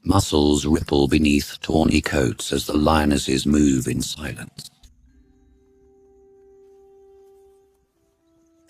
Muscles ripple beneath tawny coats as the lionesses move in silence.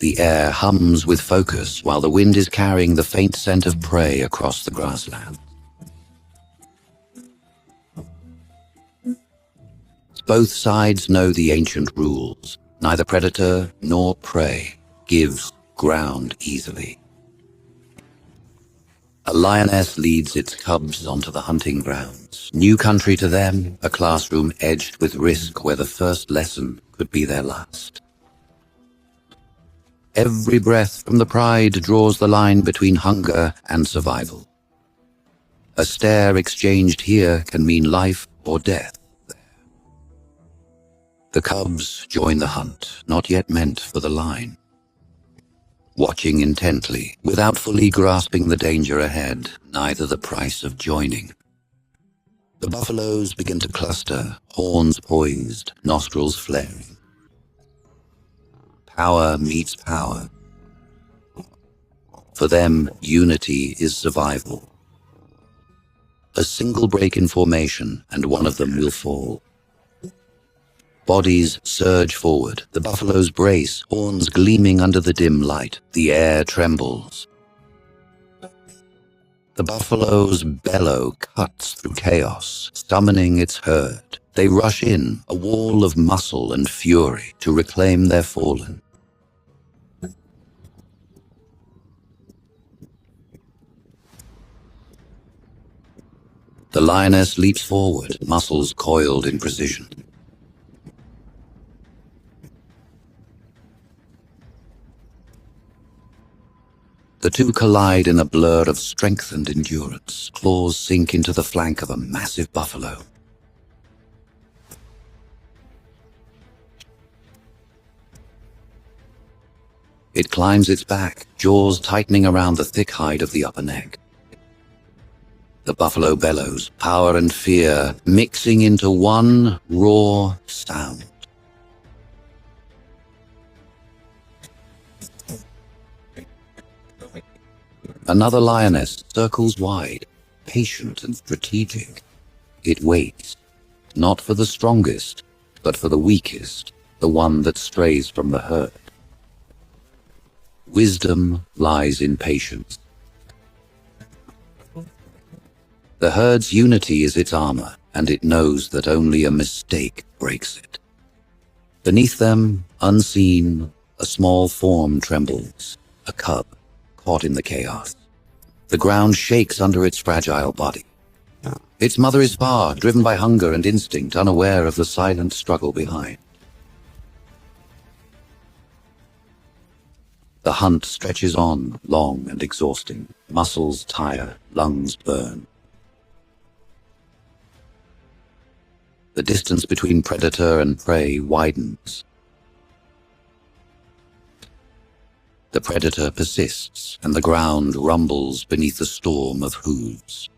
The air hums with focus while the wind is carrying the faint scent of prey across the grassland. Both sides know the ancient rules. Neither predator nor prey gives ground easily. A lioness leads its cubs onto the hunting grounds. New country to them, a classroom edged with risk where the first lesson could be their last. Every breath from the pride draws the line between hunger and survival. A stare exchanged here can mean life or death there. The cubs join the hunt, not yet meant for the line. Watching intently, without fully grasping the danger ahead, neither the price of joining. The buffaloes begin to cluster, horns poised, nostrils flaring. Power meets power. For them, unity is survival. A single break in formation, and one of them will fall. Bodies surge forward, the buffaloes brace, horns gleaming under the dim light. The air trembles. The buffalo's bellow cuts through chaos, summoning its herd. They rush in, a wall of muscle and fury, to reclaim their fallen. The lioness leaps forward, muscles coiled in precision. The two collide in a blur of strength and endurance. Claws sink into the flank of a massive buffalo. It climbs its back, jaws tightening around the thick hide of the upper neck. The buffalo bellows, power and fear mixing into one raw sound. Another lioness circles wide, patient and strategic. It waits, not for the strongest, but for the weakest, the one that strays from the herd. Wisdom lies in patience. The herd's unity is its armor, and it knows that only a mistake breaks it. Beneath them, unseen, a small form trembles, a cub caught in the chaos. The ground shakes under its fragile body. Its mother is far, driven by hunger and instinct, unaware of the silent struggle behind. The hunt stretches on, long and exhausting. Muscles tire, lungs burn. The distance between predator and prey widens. The predator persists, and the ground rumbles beneath the storm of hooves.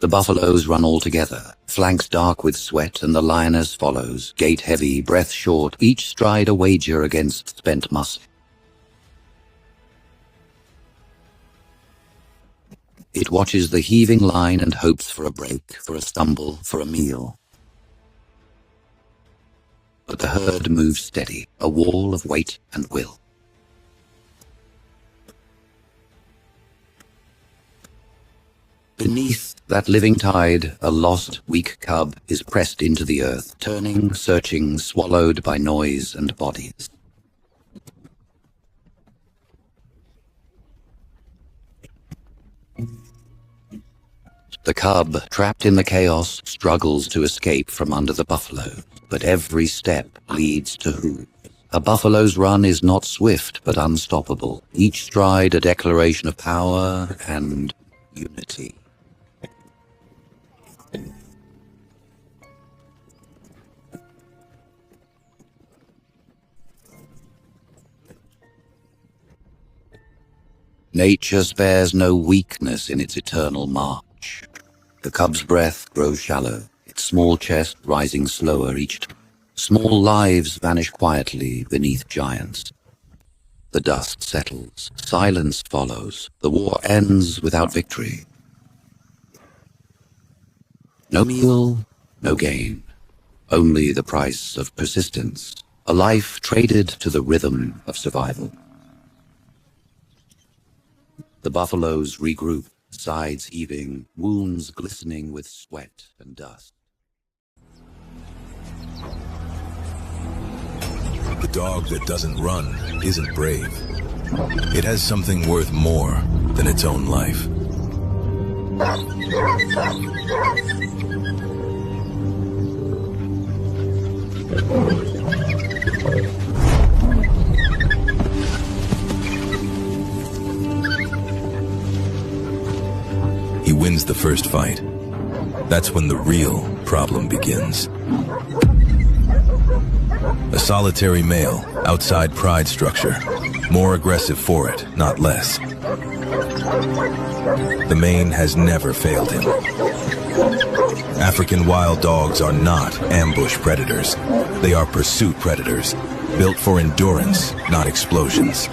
The buffaloes run all together, flanks dark with sweat, and the lioness follows, gait heavy, breath short, each stride a wager against spent muscle. It watches the heaving line and hopes for a break, for a stumble, for a meal. But the herd moves steady, a wall of weight and will. Beneath that living tide, a lost, weak cub is pressed into the earth, turning, searching, swallowed by noise and bodies. The cub, trapped in the chaos, struggles to escape from under the buffalo, but every step leads to hooves. A buffalo's run is not swift, but unstoppable, each stride a declaration of power and unity. Nature spares no weakness in its eternal march. The cub's breath grows shallow, its small chest rising slower each time. Small lives vanish quietly beneath giants. The dust settles, silence follows, the war ends without victory. No meal, no gain. Only the price of persistence. A life traded to the rhythm of survival. The buffaloes regroup, sides heaving, wounds glistening with sweat and dust. The dog that doesn't run isn't brave. It has something worth more than its own life. He wins the first fight. That's when the real problem begins. A solitary male, outside pride structure. More aggressive for it, not less. The mane has never failed him. African wild dogs are not ambush predators. They are pursuit predators, built for endurance, not explosions.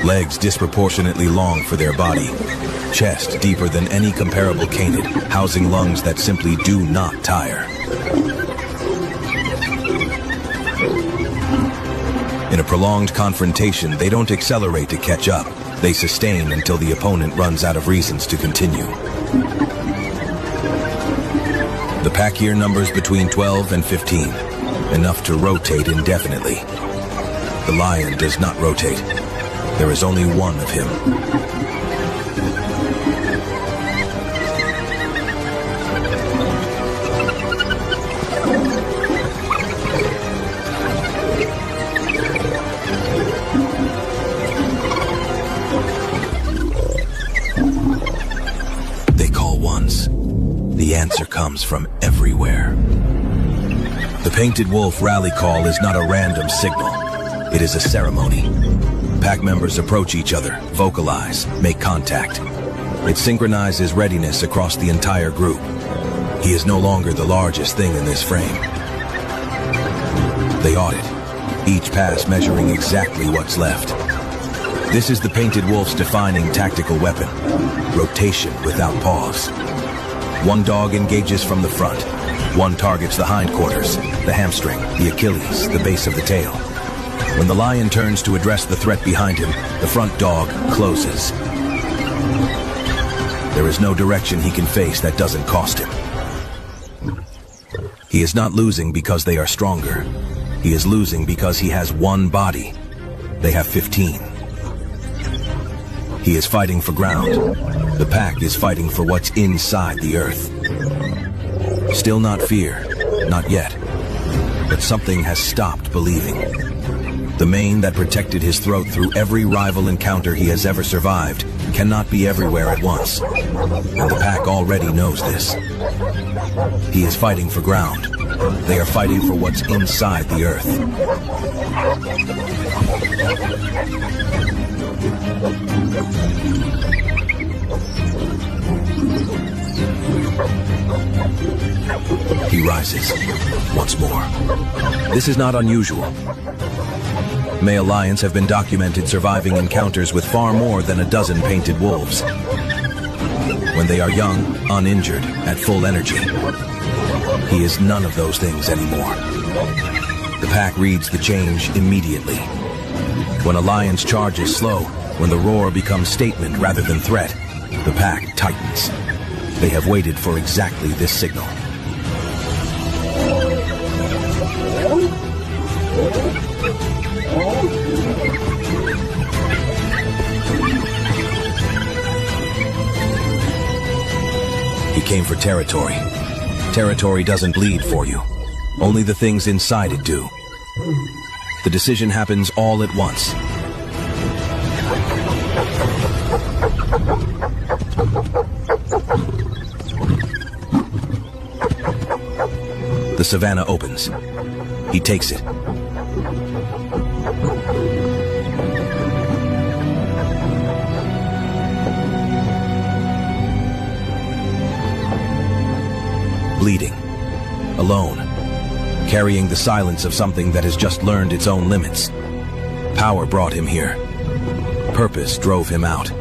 Legs disproportionately long for their body. Chest deeper than any comparable canid, housing lungs that simply do not tire. In a prolonged confrontation, they don't accelerate to catch up. They sustain until the opponent runs out of reasons to continue. The pack here numbers between 12 and 15, enough to rotate indefinitely. The lion does not rotate. There is only one of him. The answer comes from everywhere. The painted wolf rally call is not a random signal. It is a ceremony. Pack members approach each other, vocalize, make contact. It synchronizes readiness across the entire group. He is no longer the largest thing in this frame. They audit, each pass measuring exactly what's left. This is the painted wolf's defining tactical weapon, rotation without pause. One dog engages from the front. One targets the hindquarters, the hamstring, the Achilles, the base of the tail. When the lion turns to address the threat behind him, the front dog closes. There is no direction he can face that doesn't cost him. He is not losing because they are stronger. He is losing because he has one body. They have 15. He is fighting for ground. The pack is fighting for what's inside the earth. Still not fear, not yet. But something has stopped believing. The mane that protected his throat through every rival encounter he has ever survived cannot be everywhere at once. And the pack already knows this. He is fighting for ground. They are fighting for what's inside the earth. He rises once more. This is not unusual. Male lions have been documented surviving encounters with far more than a dozen painted wolves. When they are young, uninjured, at full energy. He is none of those things anymore. The pack reads the change immediately. When a lion's charge is slow, when the roar becomes statement rather than threat, the pack tightens. They have waited for exactly this signal. He came for territory. Territory doesn't bleed for you. Only the things inside it do. The decision happens all at once. The savannah opens. He takes it. Bleeding. Alone. Carrying the silence of something that has just learned its own limits. Power brought him here. Purpose drove him out.